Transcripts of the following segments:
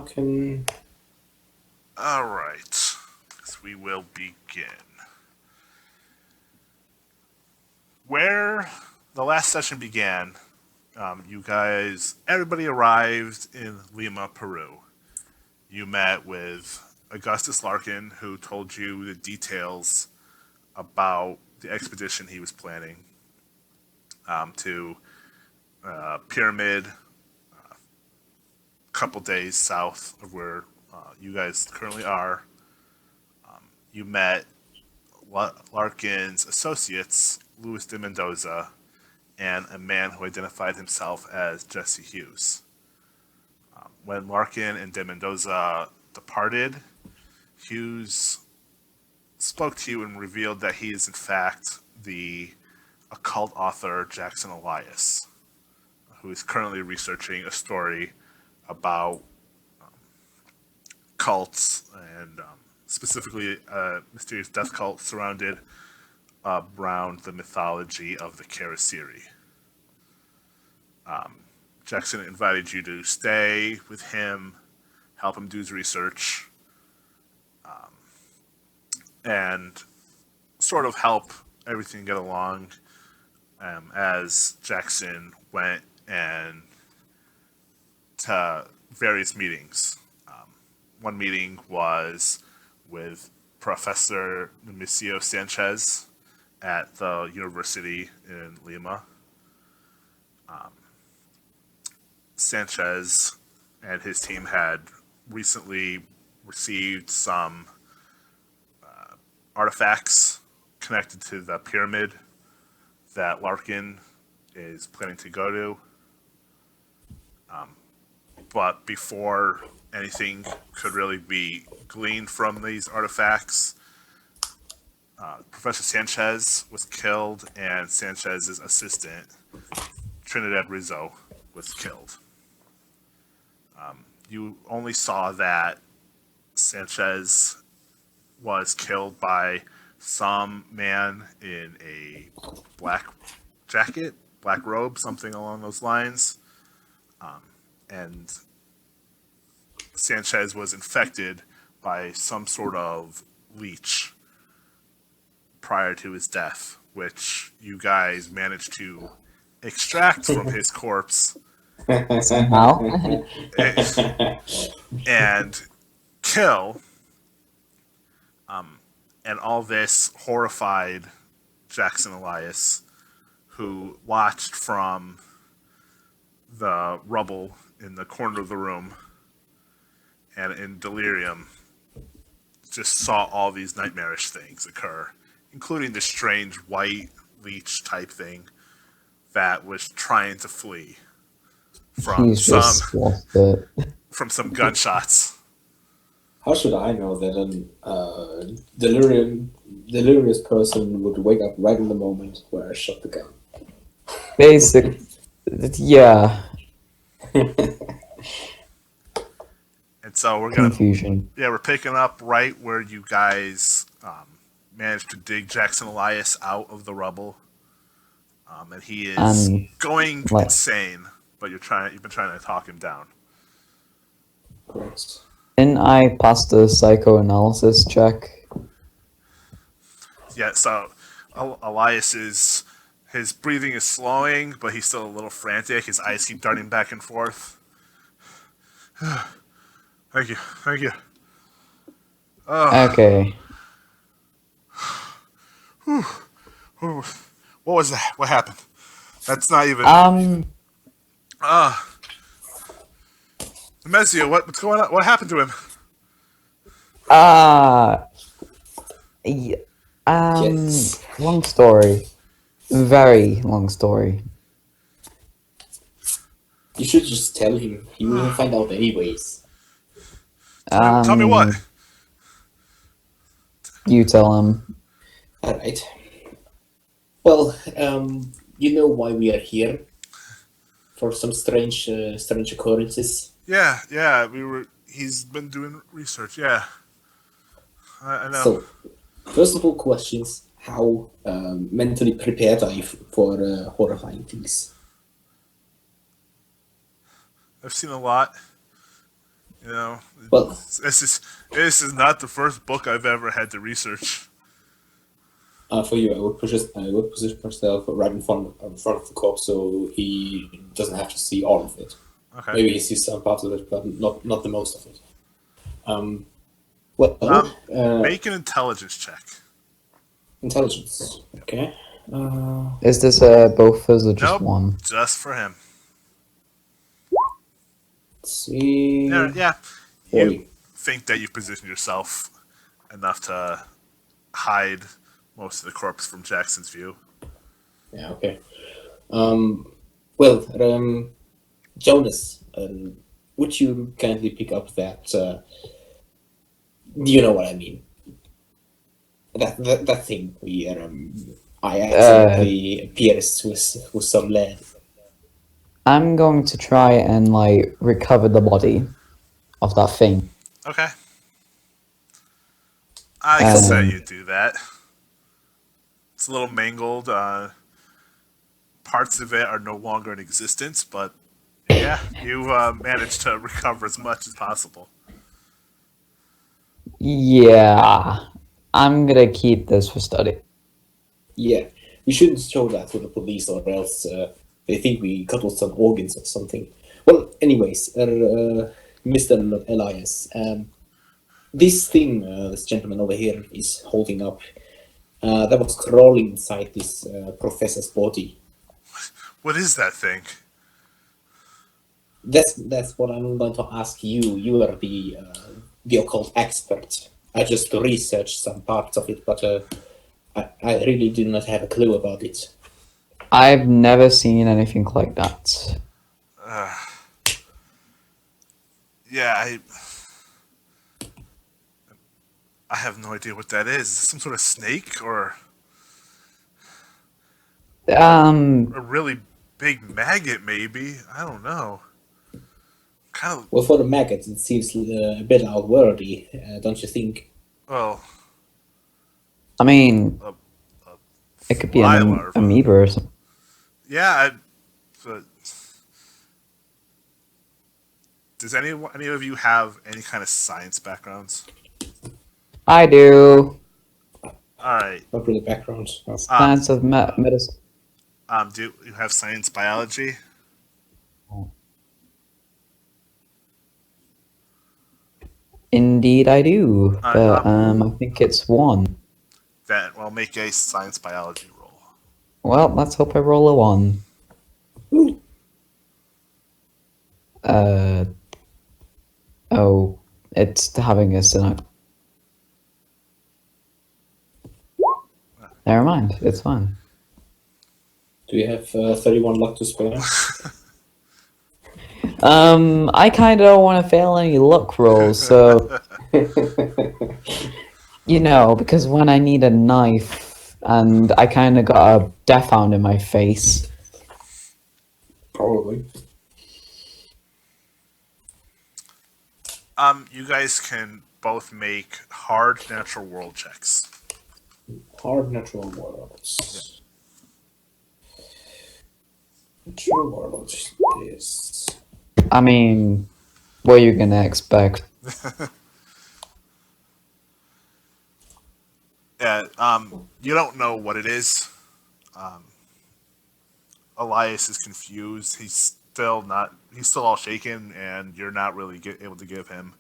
Larkin. All right. So we will begin. Where the last session began, everybody arrived in Lima, Peru. You met with Augustus Larkin, who told you the details about the expedition he was planning to Pyramid, a couple days south of where you guys currently are. You met Larkin's associates, Luis de Mendoza, and a man who identified himself as Jesse Hughes. When Larkin and de Mendoza departed, Hughes spoke to you and revealed that he is in fact the occult author Jackson Elias, who is currently researching a story about cults and specifically a mysterious death cult surrounded around the mythology of the Kharisiri. Jackson invited you to stay with him, help him do his research, and sort of help everything get along as Jackson went and to various meetings. One meeting was with Professor Nemesio Sanchez at the university in Lima. Sanchez and his team had recently received some artifacts connected to the pyramid that Larkin is planning to go to. But before anything could really be gleaned from these artifacts, Professor Sanchez was killed, and Sanchez's assistant, Trinidad Rizo, was killed. You only saw that Sanchez was killed by some man in a black jacket, black robe, something along those lines. And Sanchez was infected by some sort of leech prior to his death, which you guys managed to extract from his corpse Somehow. and kill. And all this horrified Jackson Elias, who watched from the rubble in the corner of the room and in delirium just saw all these nightmarish things occur, including this strange white leech type thing that was trying to flee from from some gunshots. How should I know that a delirious person would wake up right in the moment where I shot the gun? Basic, yeah. And so we're Confusion. we're picking up right where you guys managed to dig Jackson Elias out of the rubble, and he is going insane. But you've been trying to talk him down. Correct. Didn't I pass the psychoanalysis check? Yeah, so Elias his breathing is slowing, but he's still a little frantic. His eyes keep darting back and forth. Thank you. Okay. What was that? What happened? That's not even... Nemesio, what's going on? What happened to him? Yes. Long story. Very long story. You should just tell him. He will find out anyways. Tell me what? You tell him. Alright. Well, you know why we are here? For some strange occurrences. Yeah, he's been doing research, yeah. I know. So, first of all, questions. How mentally prepared are you for horrifying things? I've seen a lot. You know, Well, this is not the first book I've ever had to research. for you, I would position myself right in front of the corpse, so he doesn't have to see all of it. Okay. Maybe he sees some parts of it, but not the most of it. Well, Make an intelligence check. intelligence. Okay. Is this both of us or just Nope, one? just for him. Let's see. Yeah. 40. You think that you position yourself enough to hide most of the corpse from Jackson's view. Yeah. Okay. Well, Jonas, would you kindly pick up that? You know what I mean? That thing where I accidentally pierced with some lead. I'm going to try and like recover the body of that thing. Okay. I can say you do that. It's a little mangled. Parts of it are no longer in existence, but yeah, you managed to recover as much as possible. Yeah, I'm gonna keep this for study. Yeah, we shouldn't show that to the police, or else they think we cut off some organs or something. Well, anyways, Mr. Elias, this thing this gentleman over here is holding up, that was crawling inside this professor's body. What is that thing? That's what I'm going to ask you. You are the occult expert. I just researched some parts of it, but I really do not have a clue about it. I've never seen anything like that. Yeah, I have no idea what that is. Some sort of snake or a really big maggot, maybe. I don't know. Kind of. Well, for the maggots, it seems a bit outworldly, don't you think? Well, I mean, it could be fly an larva. amoeba or something. Yeah, but does any of you have any kind of science backgrounds? I do. All right. Not really background. Science of medicine. Do you have science biology? Indeed, I do. Alright, But I think it's one. Then, well, make a science biology roll. Well, let's hope I roll a one. Ooh. Oh, it's having a synapse. Never mind, it's fine. Do you have 31 luck to spare? I kind of don't want to fail any luck rolls, so you know, because when I need a knife and I kind of got a death hound in my face. Probably. You guys can both make hard natural world checks. Hard natural worlds. Natural worlds is. I mean, what are you gonna expect? Yeah, you don't know what it is. Elias is confused. He's still all shaken, and you're not really able to give him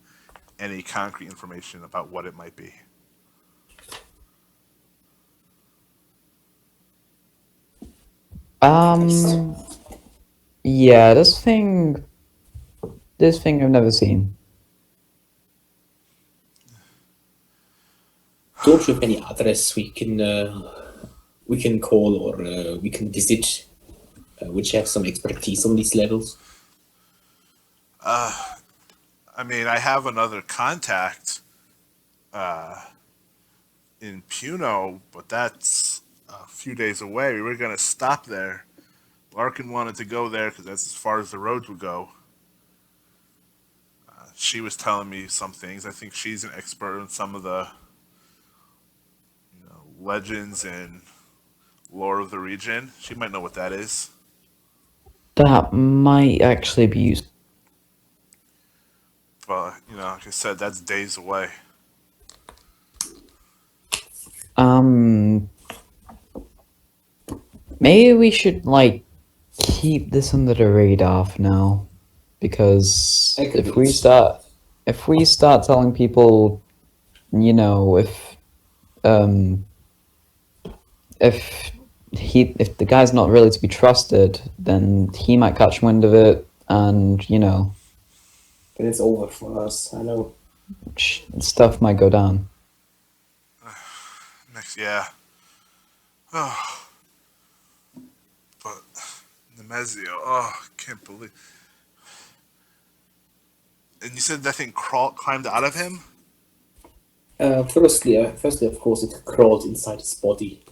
any concrete information about what it might be. Yeah, this thing I've never seen. Don't you have any address we can call, or we can visit, which have some expertise on these levels? I mean, I have another contact in Puno, but that's a few days away. We were going to stop there. Larkin wanted to go there because that's as far as the roads would go. She was telling me some things. I think she's an expert in some of the legends and lore of the region. She might know what that is. That might actually be used. But like I said, that's days away. Maybe we should keep this under the radar for now, because if we start telling people, if if the guy's not really to be trusted, then he might catch wind of it, and Then it's over for us. I know. stuff might go down. Yeah. Oh. But Nemezio, can't believe. And you said that thing climbed out of him? Firstly, of course, it crawled inside his body.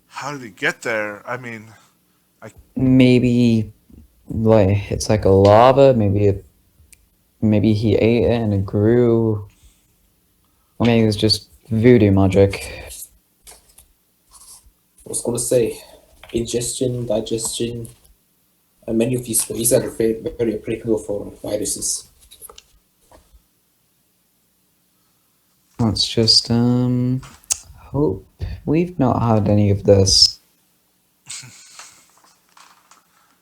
How did it get there? I mean, Maybe it's like a lava. Maybe he ate it and it grew. Or maybe it was just voodoo magic. I was gonna say, ingestion, digestion. Many of these ways are very, very applicable for viruses. Let's just hope we've not had any of this.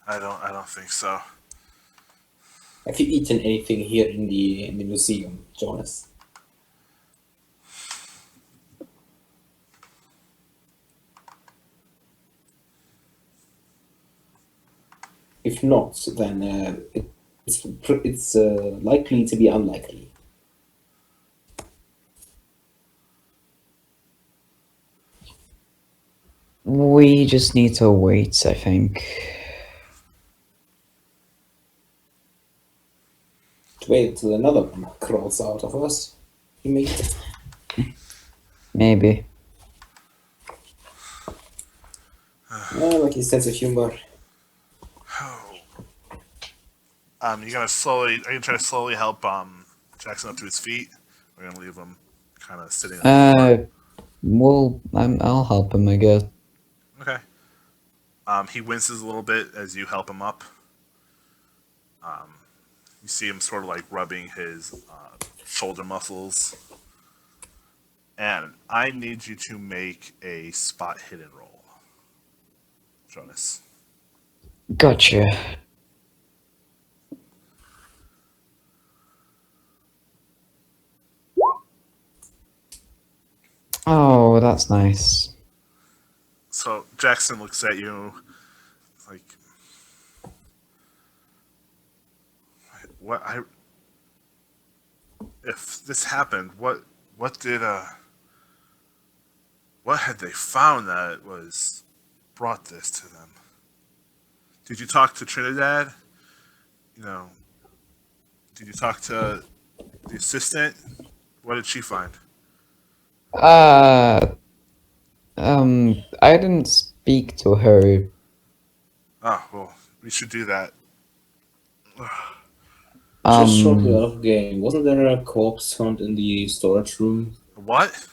I don't think so. Have you eaten anything here in the museum, Jonas? If not, then it's likely to be unlikely. We just need to wait, I think. Wait until another one crawls out of us. You mean? Maybe. Like his sense of humor. Are you gonna try to slowly help Jackson up to his feet? We're gonna leave him kind of sitting on the floor. I'll help him, I guess. Okay. He winces a little bit as you help him up. You see him sort of rubbing his shoulder muscles. And I need you to make a spot hidden roll, Jonas. Gotcha. Oh, that's nice. So Jackson looks at you like, if this happened, what had they found that brought this to them? Did you talk to Trinidad? Did you talk to the assistant? What did she find? I didn't speak to her. Oh, well, we should do that. Just shortly off game, wasn't there a corpse found in the storage room? What?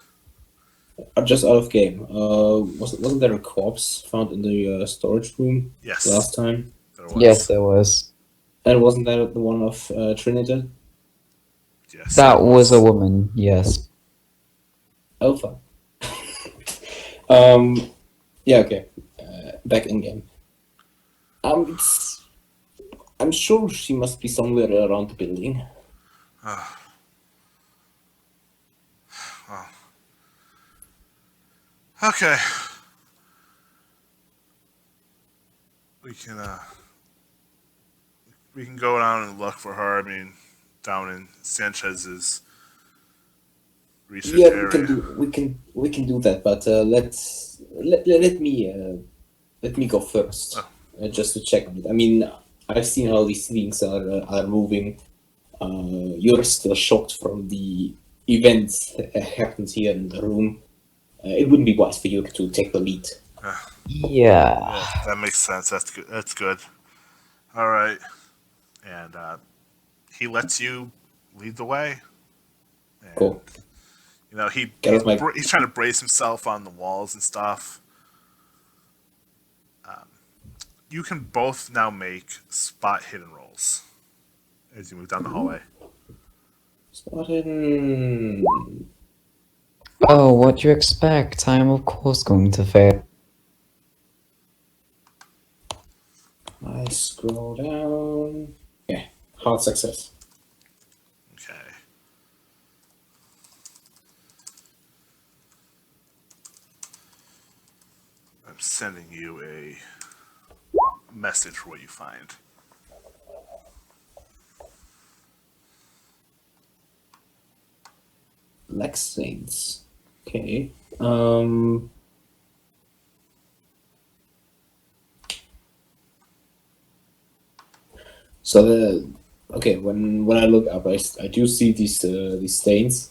Just out of game. Wasn't there a corpse found in the storage room? Yes. Last time. There was. Yes, there was. And wasn't that the one of Trinidad? Yes. That was a woman. Yes. Oh, fun. Yeah. Okay. Back in game. I'm sure she must be somewhere around the building. Well, okay. We can go down and look for her. I mean, down in Sanchez's research area. We can do that, but let me go first, just to check on it. I mean, I've seen how these things are moving. You're still shocked from the events that happened here in the room. It wouldn't be wise for you to take the lead. Yeah. That makes sense. That's good. All right. And he lets you lead the way. And, Cool. He's trying to brace himself on the walls and stuff. You can both now make spot hidden rolls as you move down the hallway. Spotted. Oh, what do you expect? I am of course going to fail. I scroll down. Yeah, hard success. Okay. I'm sending you a message for what you find. Black Saints. Okay. So when I look up, I do see these stains.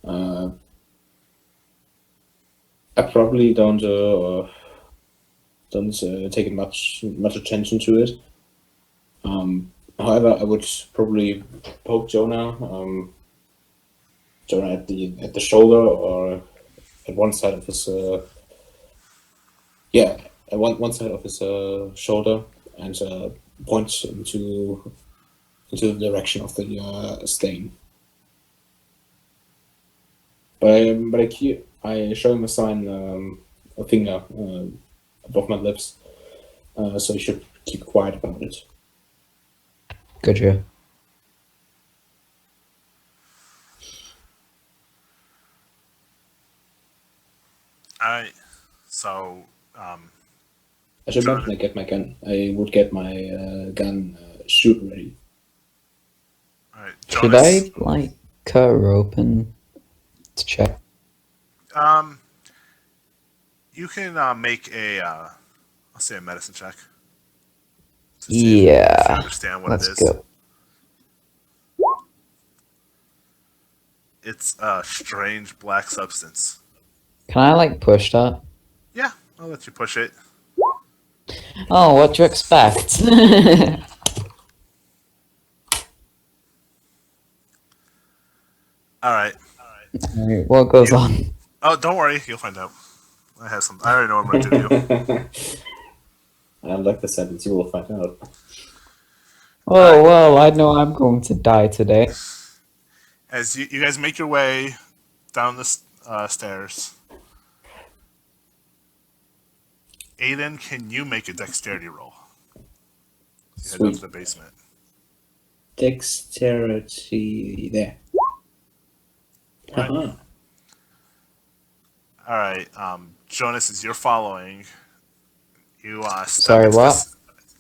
I probably don't take much attention to it. However, I would probably poke Jonah. Jonah at the shoulder or at one side of his at one side of his shoulder and point into the direction of the stain. But I show him a sign, a finger above my lips, so he should keep quiet about it. Good, yeah. Alright, so, I should mention I get my gun. I would get my gun shoot ready. alright, Should I, like, cut her open to check? You can make I'll say a medicine check. To see if you Yeah. understand what Let's it is. go. It's a strange black substance. Can I, like, push that? Yeah, I'll let you push it. Oh, what do you expect? Alright. Alright, what goes on? Oh, don't worry, you'll find out. I have some. I already know what I'm going to do. I like the sentence. You will find out. Oh, well, I know I'm going to die today. As you guys make your way down the stairs, Aiden, can you make a dexterity roll? Head up to the basement. Dexterity there. Right. All right, Jonas, as you're following, you step Sorry, into what?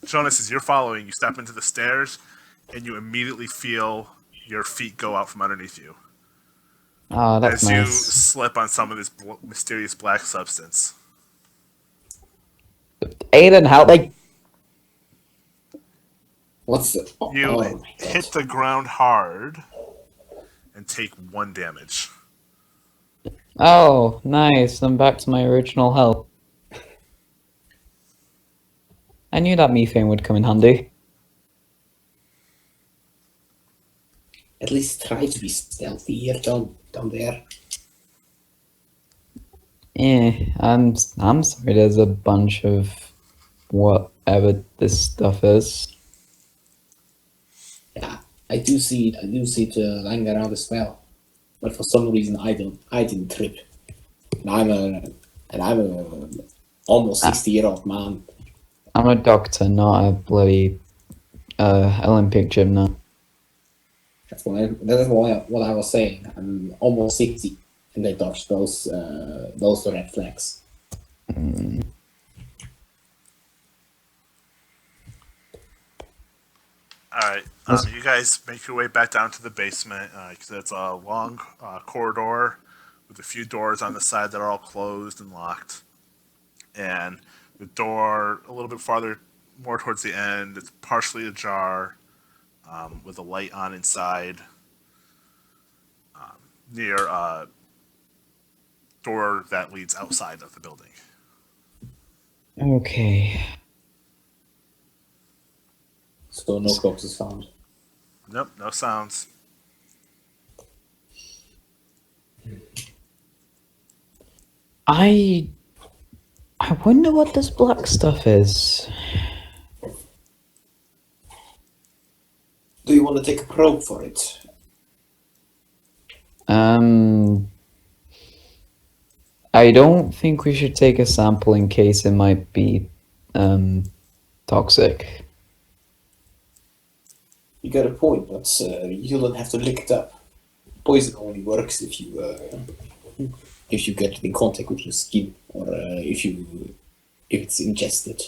Jonas, as you're following, you step into the stairs, and you immediately feel your feet go out from underneath you Oh, that's as you nice. slip on some of this mysterious black substance. Aiden, help me! What's the? You Oh my God. hit the ground hard and take 1 damage. Oh, nice. I'm back to my original health. I knew that methane would come in handy. At least try to be stealthy here, down there. I'm sorry. There's a bunch of whatever this stuff is. Yeah, I do see it lying around as well, but for some reason I didn't trip. And I'm a almost 60-year-old man. I'm a doctor, not a bloody Olympic gymnast. That's what I was saying. I'm almost 60, and I dodged those red flags. Alright, you guys make your way back down to the basement, because it's a long corridor with a few doors on the side that are all closed and locked. And the door a little bit farther, more towards the end, it's partially ajar, with a light on inside, near a door that leads outside of the building. Okay. So no corpses found. Nope, no sounds. I wonder what this black stuff is. Do you want to take a probe for it? I don't think we should take a sample in case it might be toxic. You got a point, but you don't have to lick it up. Poison only works if you get in contact with your skin, or if it's ingested.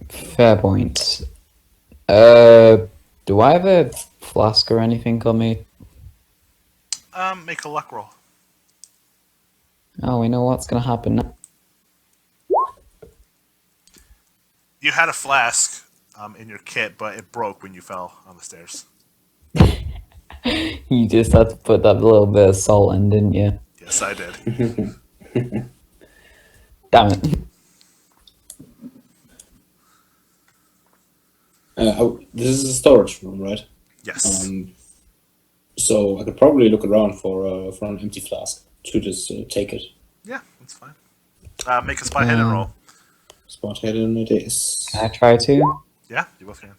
Fair point. Do I have a flask or anything on me? Make a luck roll. Oh, we know what's gonna happen now. You had a flask in your kit, but it broke when you fell on the stairs. You just had to put that little bit of salt in, didn't you? Yes, I did. Damn it. This is a storage room, right? Yes. So I could probably look around for an empty flask to just take it. Yeah, that's fine. Make a spot hidden roll. Spot hidden it is. Can I try to? Yeah, you both can.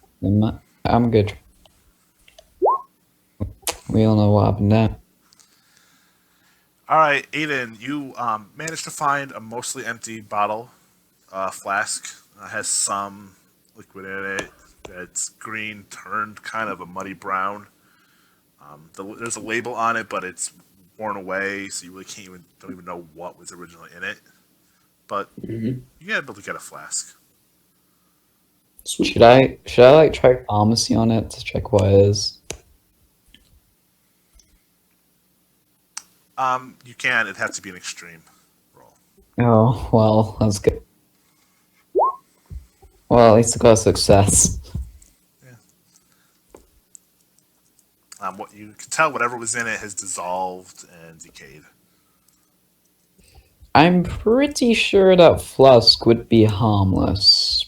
I'm good. We all know what happened there. All right, Aiden, you managed to find a mostly empty bottle, flask. Has some liquid in it. It's green, turned kind of a muddy brown. There's a label on it, but it's worn away, so you really don't even know what was originally in it. But you gotta be able to get a flask. Sweet. Should I like try pharmacy on it to check what it is? You can. It'd have to be an extreme roll. Oh, well, that's good. Well, at least I got a success. Yeah. What you can tell, whatever was in it has dissolved and decayed. I'm pretty sure that flask would be harmless.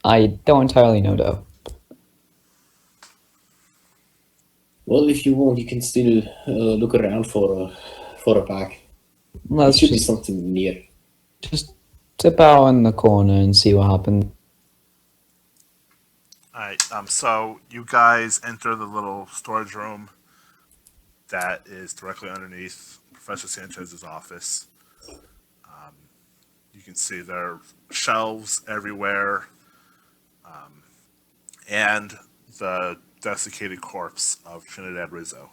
I don't entirely know though. Well, if you want, you can still look around for a bag. There Let's should be just something near. tip out in the corner and see what happens. Alright, so you guys enter the little storage room that is directly underneath Professor Sanchez's office. You can see there are shelves everywhere, and the desiccated corpse of Trinidad Rizo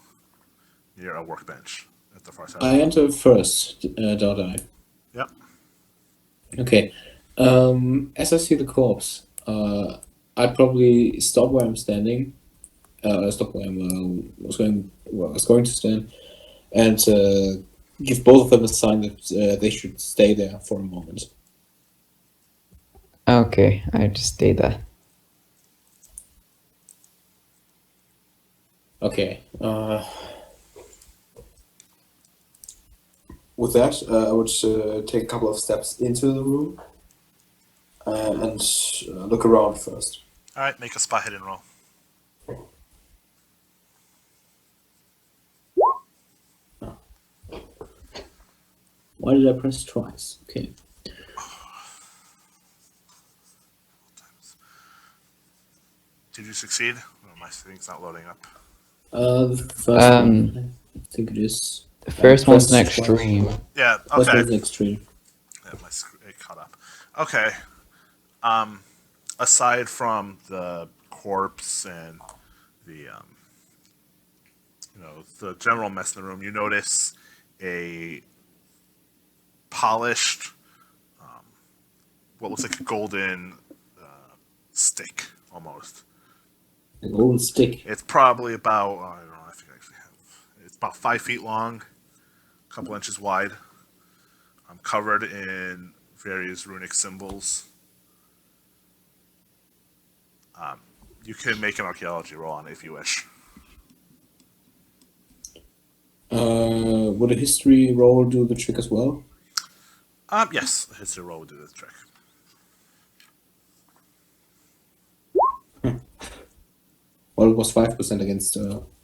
near a workbench at the far side. I enter first, don't I? Yep. Okay. As I see the corpse, I'd probably stop where I'm standing. Stop where I was going to stand, and give both of them a sign that they should stay there for a moment. Okay, I just stay there. Okay. With that, I would take a couple of steps into the room and look around first. Alright, make a spot hidden roll. Why did I press twice? Okay. Did you succeed? Oh, my thing's not loading up. The first one, I think it is. The first one's an pressed twice. extreme. Yeah, First okay. one's an extreme. Yeah, it caught up. Okay. Aside from the corpse and the the general mess in the room, you notice a polished, what looks like a golden stick almost. A golden stick. It's probably about I don't know. I think I actually have. It's about 5 feet long, a couple inches wide. Covered in various runic symbols. You can make an archaeology roll on it if you wish. Would a history roll do the trick as well? Yes, a history roll will do the trick. Well, it was 5% against.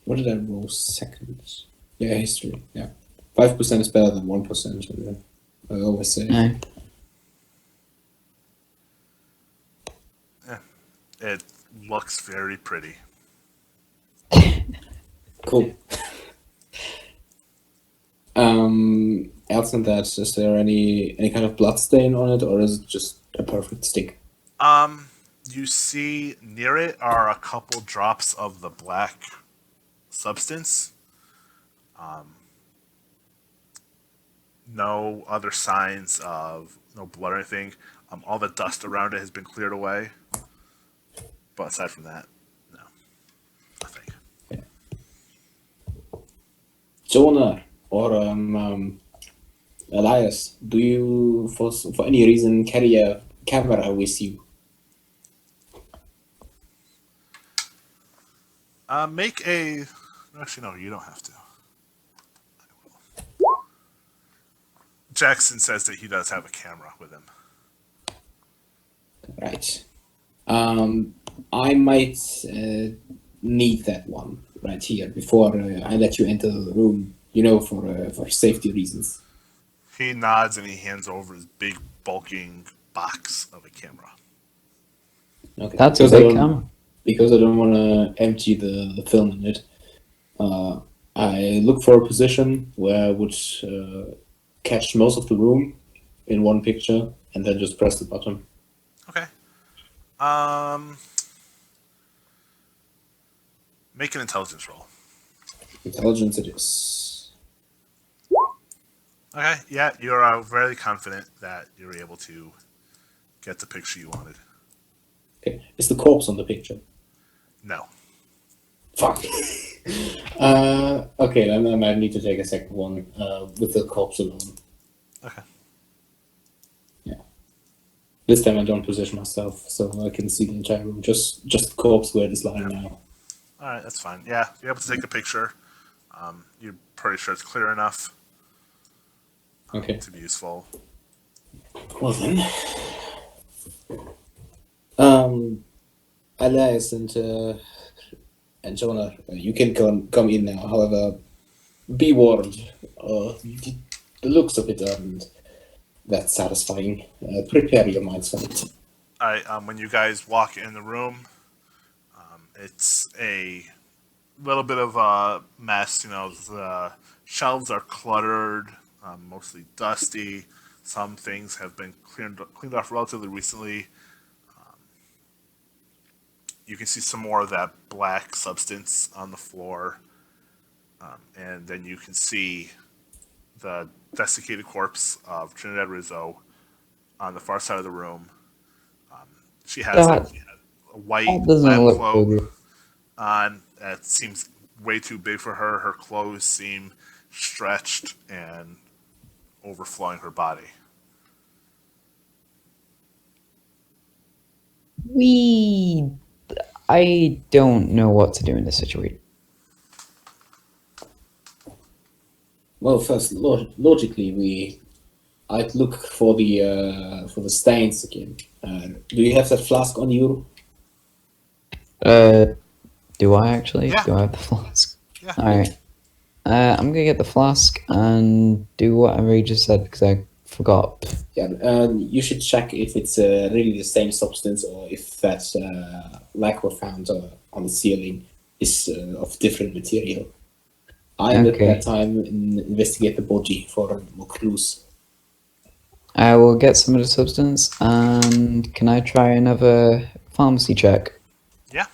What did I roll second? Yeah, history. Yeah, 5% is better than 1%. I always say. No. Yeah, it looks very pretty. Cool. Else than that, is there any kind of blood stain on it, or is it just a perfect stick? You see near it are a couple drops of the black substance. No other signs of no blood or anything. All the dust around it has been cleared away. But aside from that, no, nothing. Jonah or Elias, do you for any reason carry a camera with you? Make a. Actually, no, you don't have to. Jackson says that he does have a camera with him. Right. I might need that one right here before I let you enter the room. You know, for safety reasons. He nods and he hands over his big, bulking box of a camera. Okay. That's a big camera. Because I don't want to empty the film in it. I look for a position where I would catch most of the room in one picture, and then just press the button. Okay. Make an intelligence roll. Intelligence it is. Okay, yeah, you're very confident that you're able to get the picture you wanted. Okay. Is the corpse on the picture? No. Fuck. Okay, then I might need to take a second one with the corpse alone. Okay. Yeah. This time I don't position myself so I can see the entire room. Just the corpse where it is lying now. Alright, that's fine. Yeah, you're able to take a picture. You're pretty sure it's clear enough Okay. to be useful. Well then. Elias and Jonah, you can come in now. However, be warned. The looks of it aren't that satisfying. Prepare your minds for it. Alright, when you guys walk in the room, it's a little bit of a mess. You know, the shelves are cluttered, mostly dusty. Some things have been cleaned off relatively recently. You can see some more of that black substance on the floor. And then you can see the desiccated corpse of Trinidad Rizo on the far side of the room. She has a white lab cloak on that seems way too big for her. Her clothes seem stretched and overflowing her body. I don't know what to do in this situation. Well, first, logically, I'd look for the stains again. Do you have that flask on you? Do I actually? Yeah. Do I have the flask? Yeah. Alright. I'm gonna get the flask and do whatever you just said because I forgot. Yeah, you should check if it's really the same substance or if that lacquer found on the ceiling is of different material. I at that time investigate the body for more clues. I will get some of the substance, and can I try another pharmacy check? Yeah.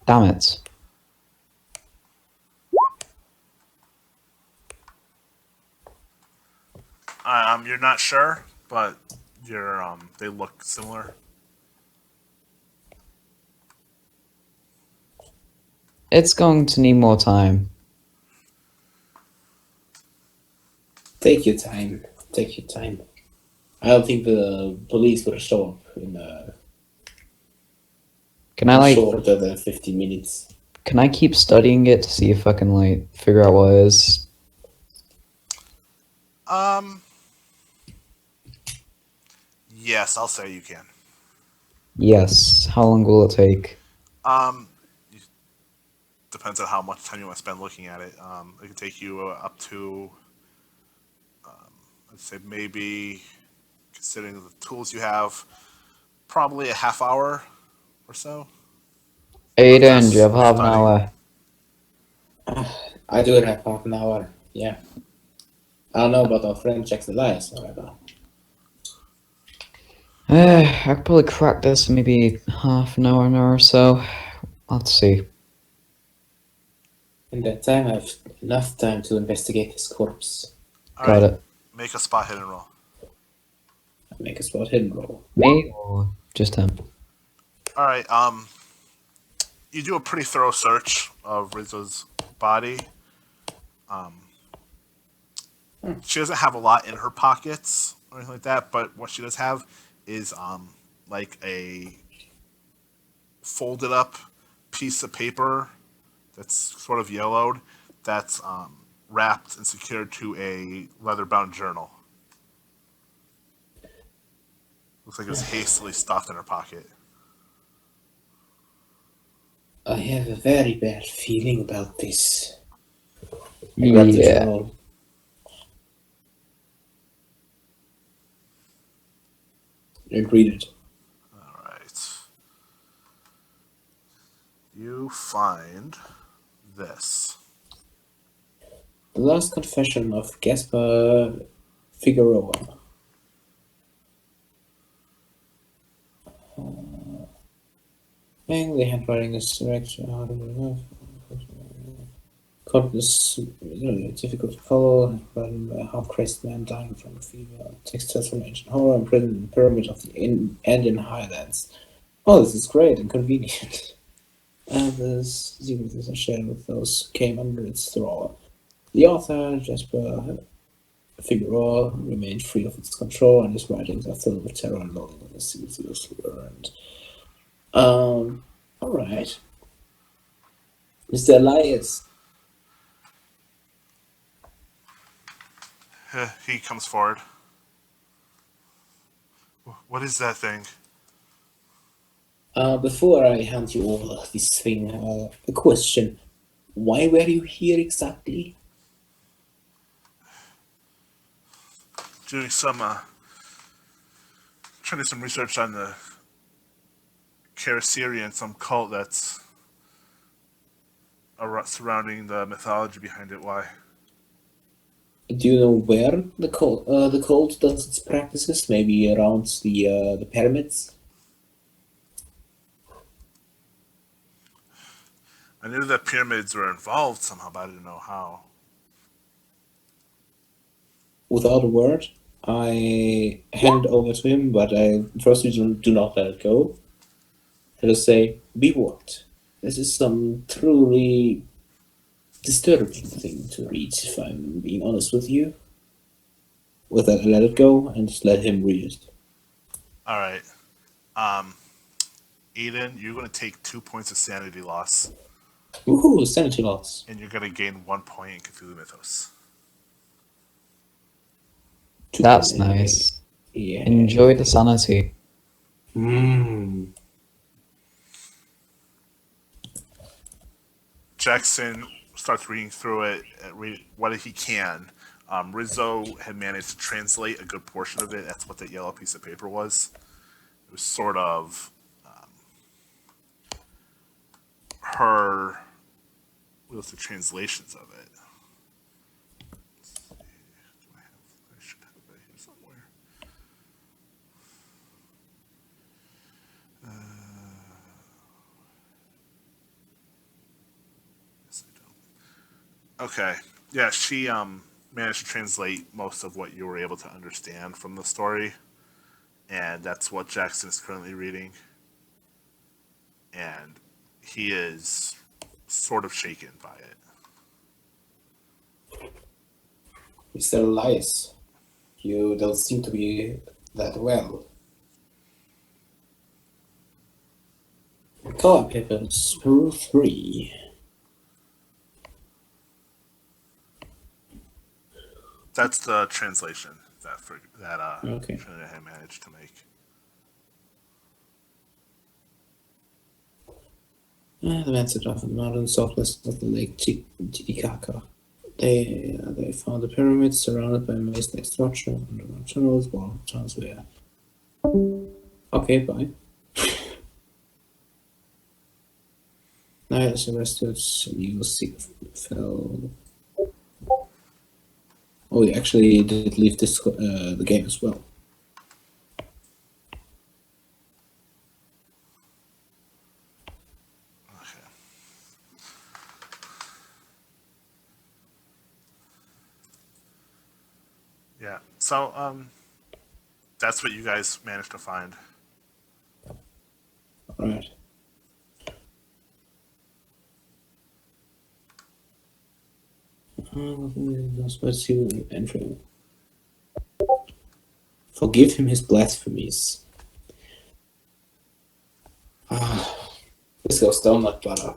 Damn it. You're not sure, but they look similar. It's going to need more time. Take your time. Take your time. I don't think the police will show up in Can I like shorter than 50 minutes. Can I keep studying it to see if I can like figure out what it is? Yes, I'll say you can. Yes. How long will it take? Depends on how much time you want to spend looking at it. It can take you up to, I'd say maybe, considering the tools you have, probably a half hour or so. Aiden, do you have half an studying. hour? I do have half an hour, yeah. I don't know about our friend Jackson Elias, however. I could probably crack this in maybe half an hour or so. Let's see. In that time, I have enough time to investigate his corpse. All Got right, it. make a spot hidden roll. Make a spot hidden roll. Me or just him? All right, you do a pretty thorough search of Rizo's body. She doesn't have a lot in her pockets or anything like that, but what she does have is like a folded up piece of paper that's sort of yellowed that's wrapped and secured to a leather bound journal. Looks like it was hastily stuffed in her pocket. I have a very bad feeling about this. I grab the Yeah. journal. And read it. All right. You find this. The last confession of Gaspar Figueroa. The handwriting is correct. Copies difficult to follow. A half-crazed man dying from fever. Textiles from ancient horror imprisoned in the pyramid of the Andean highlands. Oh, this is great and convenient. And there's secrets are shared with those who came under its thrall. The author, Jasper Figueroa, remained free of its control, and his writings are filled with terror and loneliness. He was learned. Alright. Mr. Elias. He comes forward. What is that thing? Before I hand you over this thing, a question. Why were you here exactly? Doing some trying to do some research on the Kharisiri and some cult that's surrounding the mythology behind it. Why? Do you know where the cult does its practices? Maybe around the pyramids? I knew that pyramids were involved somehow, but I didn't know how. Without a word, I hand it over to him, but I first do not let it go. I just say, be warned. This is some truly disturbing thing to read, if I'm being honest with you. With that, I let it go and just let him read it. All right. Eden, you're going to take 2 points of sanity loss, Woohoo, sanity loss. and you're going to gain 1 point in Cthulhu Mythos. That's nice. Yeah. Enjoy the sanity. Jackson starts reading through it, read what he can. Rizo had managed to translate a good portion of it. That's what that yellow piece of paper was. It was sort of her. What was the translations of it? Let's see. I should have it here somewhere. Yes, I don't. Okay. Yeah, she managed to translate most of what you were able to understand from the story, and that's what Jackson is currently reading. And he is sort of shaken by it. Mr. Elias, you don't seem to be that well. Color papers, Peru 3. That's the translation that Okay. Trinidad had managed to make. The men set off in the mountain southwest of the lake Titicaca. They found the pyramids surrounded by a maze-like structure, underground tunnels, while towns were. Okay, bye. Nice arrested. You see fell. Oh, he actually did leave this the game as well. Okay. Yeah. So that's what you guys managed to find. All right. Let's see entry. Forgive him his blasphemies. This goes down like butter.